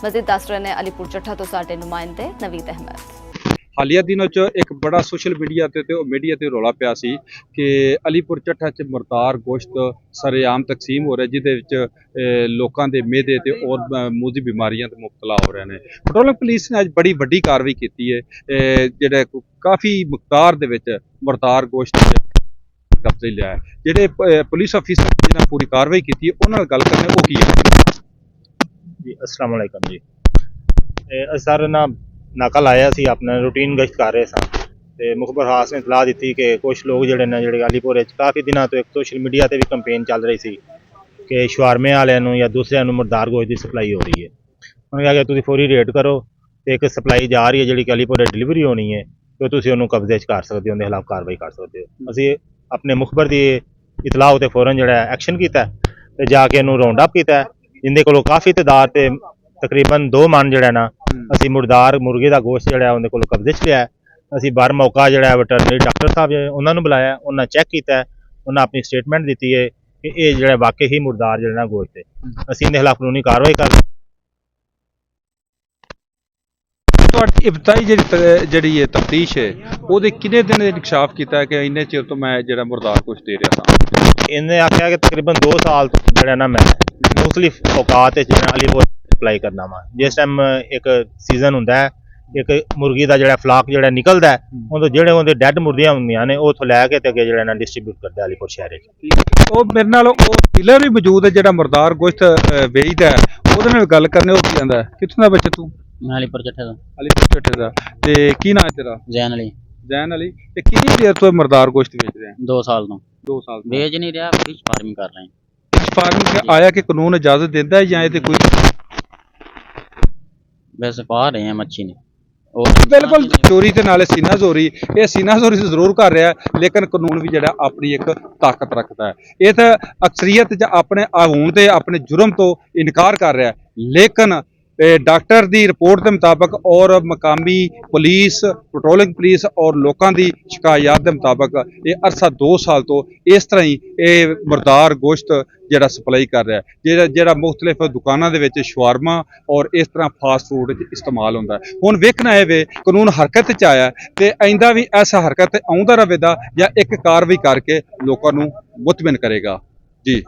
ਮਜ਼ੀਦ ਦੱਸ ਰਹੇ ਨੇ ਅਲੀਪੁਰ ਚੱਠਾ ਤੋਂ ਸਾਡੇ ਨੁਮਾਇੰਦੇ ਨਵੀਦ ਅਹਿਮਦ। ਹਾਲੀਆ ਦਿਨਾਂ 'ਚ ਇੱਕ ਬੜਾ ਸੋਸ਼ਲ ਮੀਡੀਆ ਤੇ ਮੀਡੀਆ ਤੇ ਰੌਲਾ ਪਿਆ ਸੀ ਕਿ ਅਲੀਪੁਰ ਚੱਠਾ 'ਚ ਮੁਰਦਾਰ ਗੋਸ਼ਤ ਸਰੇਆਮ ਤਕਸੀਮ ਹੋ ਰਿਹਾ, ਜਿਹਦੇ ਵਿੱਚ ਲੋਕਾਂ ਦੇ ਮਿਹਦੇ ਤੇ ਔਰ ਮੂਜ਼ੀ ਬਿਮਾਰੀਆਂ ਤੋਂ ਮੁਬਤਲਾ ਹੋ ਰਹੇ ਨੇ। ਪੈਟਰੋਲਿੰਗ ਪੁਲਿਸ ਨੇ ਅੱਜ ਬੜੀ ਵੱਡੀ ਕਾਰਵਾਈ ਕੀਤੀ ਹੈ, ਜਿਹੜਾ ਕਾਫੀ ਮਿਕਦਾਰ ਦੇ ਵਿੱਚ ਮੁਰਦਾਰ ਗੋਸ਼ਤ ਕਬਜ਼ੇ ਲਿਆ ਹੈ। ਜਿਹੜੇ ਪੁਲਿਸ ਅਫੀਸਰ ਜਿਹਨਾਂ ਪੂਰੀ ਕਾਰਵਾਈ ਕੀਤੀ ਹੈ ਉਹਨਾਂ ਨਾਲ ਗੱਲ ਕਰਨੇ ਉਹ ਕੀ ਹੈ ਜੀ। अस्सलाम वालेकुम जी। सर ना नाका लाया सी अपना रूटीन गश्त कर रहे सन ते मुखबर खास ने इतलाह दी कि कुछ लोग ਜਿਹੜੇ ਅਲੀਪੁਰ ਵਿੱਚ ਕਾਫੀ ਦਿਨਾਂ ਤੋਂ ਇੱਕ ਸੋਸ਼ਲ ਮੀਡੀਆ ਤੇ ਵੀ ਕੰਪੇਨ ਚੱਲ ਰਹੀ ਸੀ ਕਿ ਸ਼ਵਾਰਮੇ ਵਾਲਿਆਂ ਨੂੰ ਜਾਂ ਦੂਸਰਿਆਂ ਨੂੰ ਮੁਰਦਾਰ ਗੋਸ਼ਤ ਦੀ ਸਪਲਾਈ ਹੋ ਰਹੀ ਹੈ। ਉਹਨਾਂ ਨੇ ਕਿਹਾ ਕਿ ਤੁਸੀਂ ਫੌਰੀ ਰੇਡ ਕਰੋ ਤੇ ਇੱਕ ਸਪਲਾਈ ਜਾ ਰਹੀ ਹੈ ਜਿਹੜੀ ਕਿ ਅਲੀਪੁਰ ਡਿਲੀਵਰੀ ਹੋਣੀ ਹੈ ਤੇ ਤੁਸੀਂ ਉਹਨੂੰ ਕਬਜ਼ੇ 'ਚ ਕਰ ਸਕਦੇ ਹੋ, ਉਹਦੇ ਖਿਲਾਫ ਕਾਰਵਾਈ ਕਰ ਸਕਦੇ ਹੋ। ਅਸੀਂ ਆਪਣੇ ਮੁਖਬਰ ਦੀ ਇਤਲਾਹ ਉਤੇ ਫੌਰਨ ਜਿਹੜਾ ਐਕਸ਼ਨ ਕੀਤਾ ਤੇ ਜਾ ਕੇ ਇਹਨੂੰ ਰਾਉਂਡ ਅਪ ਕੀਤਾ, ਜਿੰਦੇ ਕੋਲੋਂ ਕਾਫੀ ਤਾਦਾਦ ਤੇ ਤਕਰੀਬਨ 2 ਮਣ ਜਿਹੜਾ ਨਾ ਅਸੀਂ ਮੁਰਦਾਰ ਮੁਰਗੇ ਦਾ ਗੋਸ਼ਤ ਜਿਹੜਾ ਉਹਦੇ ਕੋਲ ਕਬਜ਼ੇ 'ਚ ਲਿਆ। ਅਸੀਂ ਬਾਰ ਮੌਕਾ ਜਿਹੜਾ ਵੈਟਰਨਰੀ ਡਾਕਟਰ ਸਾਹਿਬ ਉਹਨਾਂ ਨੂੰ ਬੁਲਾਇਆ, ਉਹਨਾਂ ਚੈੱਕ ਕੀਤਾ, ਉਹਨਾਂ ਆਪਣੀ ਸਟੇਟਮੈਂਟ ਦਿੱਤੀ ਹੈ ਕਿ ਇਹ ਜਿਹੜਾ ਵਾਕਈ ਹੀ ਮੁਰਦਾਰ ਜਿਹੜਾ ਨਾ ਗੋਸ਼ਤ ਹੈ। ਅਸੀਂ ਇਹਦੇ ਖਿਲਾਫ ਕਾਨੂੰਨੀ ਕਾਰਵਾਈ ਕਰ ਤੁਹਾਡੀ ਇਬਤਦਾਈ ਜਿਹੜੀ ਤਫਤੀਸ਼ ਹੈ ਉਹਦੇ ਕਿੰਨੇ ਦਿਨ ਇਨਕਸ਼ਾਫ ਕੀਤਾ ਕਿ ਇੰਨੇ ਚਿਰ ਤੋਂ ਮੈਂ ਜਿਹੜਾ ਮੁਰਦਾਰ ਗੋਸ਼ਤ ਦੇ ਰਿਹਾ ਸਾਂ। ਇਹਨੇ ਆਖਿਆ ਕਿ ਤਕਰੀਬਨ 2 ਸਾਲ ਤੋਂ ਜਿਹੜਾ ਨਾ ਮੈਂ ਮੁਖਤਲਿਫ ਔਕਾਤ ਵਿੱਚ ਜਿਹੜਾ ਅਲੀਪੁਰ ਸਪਲਾਈ ਕਰਨਾ ਵਾ। ਜਿਸ ਟਾਈਮ ਇੱਕ ਸੀਜ਼ਨ ਹੁੰਦਾ ਹੈ, ਇੱਕ ਮੁਰਗੀ ਦਾ ਜਿਹੜਾ ਫਲਾਕ ਜਿਹੜਾ ਨਿਕਲਦਾ ਹੈ, ਉਹਦੇ ਜਿਹੜੇ ਉਹਦੇ ਡੈਡ ਮੁਰਗੀਆਂ ਹੁੰਦੀਆਂ ਨੇ ਉਹ ਉੱਥੋਂ ਲੈ ਕੇ ਤੇ ਅੱਗੇ ਜਿਹੜਾ ਨਾ ਡਿਸਟ੍ਰੀਬਿਊਟ ਕਰਦਾ ਅਲੀਪੁਰ ਸ਼ਹਿਰ 'ਚ। ਉਹ ਮੇਰੇ ਨਾਲ ਉਹ ਡੀਲਰ ਵੀ ਮੌਜੂਦ ਹੈ ਜਿਹੜਾ ਮੁਰਦਾਰ ਗੋਸ਼ਤ ਵੇਚਦਾ ਹੈ, ਉਹਦੇ ਨਾਲ ਗੱਲ ਕਰਨੇ ਉਹ ਕੀ ਕਹਿੰਦਾ ਹੈ। ਕਿੱਥੋਂ ਦਾ ਬੱਚਾ ਤੂੰ? ਮੈਂ ਅਲੀਪੁਰ ਚੱਠੇ ਦਾ। ਅਲੀਪੁਰ ਚੱਠੇ ਦਾ। ਤੇ ਕੀ ਨਾਂ ਹੈ ਤੇਰਾ? ਜੈਨ ਅਲੀ। ਜੈਨ ਅਲੀ। ਤੇ ਕਿੰਨੀ ਦੇਰ ਤੋਂ ਮੁਰਦਾਰ ਗੋਸ਼ਤ ਵੇਚ ਰਿਹਾ? 2 ਸਾਲ ਤੋਂ 2 ਸਾਲ ਤੋਂ ਵੇਚ ਨਹੀਂ ਰਿਹਾ, ਫਿਸ਼ ਫਾਰਮਿੰਗ ਕਰ ਰਹੇ ਫਿਸ਼ ਫਾਰਮਿੰਗ ਆਇਆ ਕਿ ਕਾਨੂੰਨ ਇਜਾਜ਼ਤ ਦਿੰਦਾ ਹੈ ਜਾਂ ਇਹਦੇ ਕੋਈ? ਵੈਸੇ ਪਾ ਰਹੇ ਆ ਮੱਛੀ ਨੇ ਬਿਲਕੁਲ ਚੋਰੀ ਤੇ ਨਾਲੇ ਸੀਨਾਜ਼ੋਰੀ, ਇਹ ਸੀਨਾਜ਼ੋਰੀ ਜ਼ਰੂਰ ਕਰ ਰਿਹਾ ਲੇਕਿਨ ਕਾਨੂੰਨ ਵੀ ਜਿਹੜਾ ਆਪਣੀ ਇੱਕ ਤਾਕਤ ਰੱਖਦਾ ਹੈ। ਇਹ ਤਾਂ ਅਕਸਰੀਅਤ ਜਾਂ ਆਪਣੇ ਹੋਣ ਤੇ ਆਪਣੇ ਜੁਰਮ ਤੋਂ ਇਨਕਾਰ ਕਰ ਰਿਹਾ, ਲੇਕਿਨ ਡਾਕਟਰ ਦੀ ਰਿਪੋਰਟ ਦੇ ਮੁਤਾਬਕ ਔਰ ਮਕਾਮੀ ਪੁਲਿਸ ਪੈਟਰੋਲਿੰਗ ਪੁਲਿਸ ਔਰ ਲੋਕਾਂ ਦੀ ਸ਼ਿਕਾਇਤ ਦੇ ਮੁਤਾਬਕ ਇਹ ਅਰਸਾ 2 ਸਾਲ ਤੋਂ ਇਸ ਤਰ੍ਹਾਂ ਹੀ ਇਹ ਮੁਰਦਾਰ ਗੋਸ਼ਤ ਜਿਹੜਾ ਸਪਲਾਈ ਕਰ ਰਿਹਾ, ਜਿਹੜਾ ਮੁਖਤਲਿਫ ਦੁਕਾਨਾਂ ਦੇ ਵਿੱਚ ਸ਼ਵਾਰਮਾ ਔਰ ਇਸ ਤਰ੍ਹਾਂ ਫਾਸਟ ਫੂਡ ਇਸਤੇਮਾਲ ਹੁੰਦਾ। ਹੁਣ ਵੇਖਣਾ ਹੈ ਵੇ ਕਾਨੂੰਨ ਹਰਕਤ 'ਚ ਆਇਆ ਤੇ ਆਇੰਦਾ ਵੀ ਐਸਾ ਹਰਕਤ ਆਉਂਦਾ ਰਹੇਗਾ ਜਾਂ ਇੱਕ ਕਾਰਵਾਈ ਕਰਕੇ ਲੋਕਾਂ ਨੂੰ ਮੁਤਮਿਨ ਕਰੇਗਾ। ਜੀ।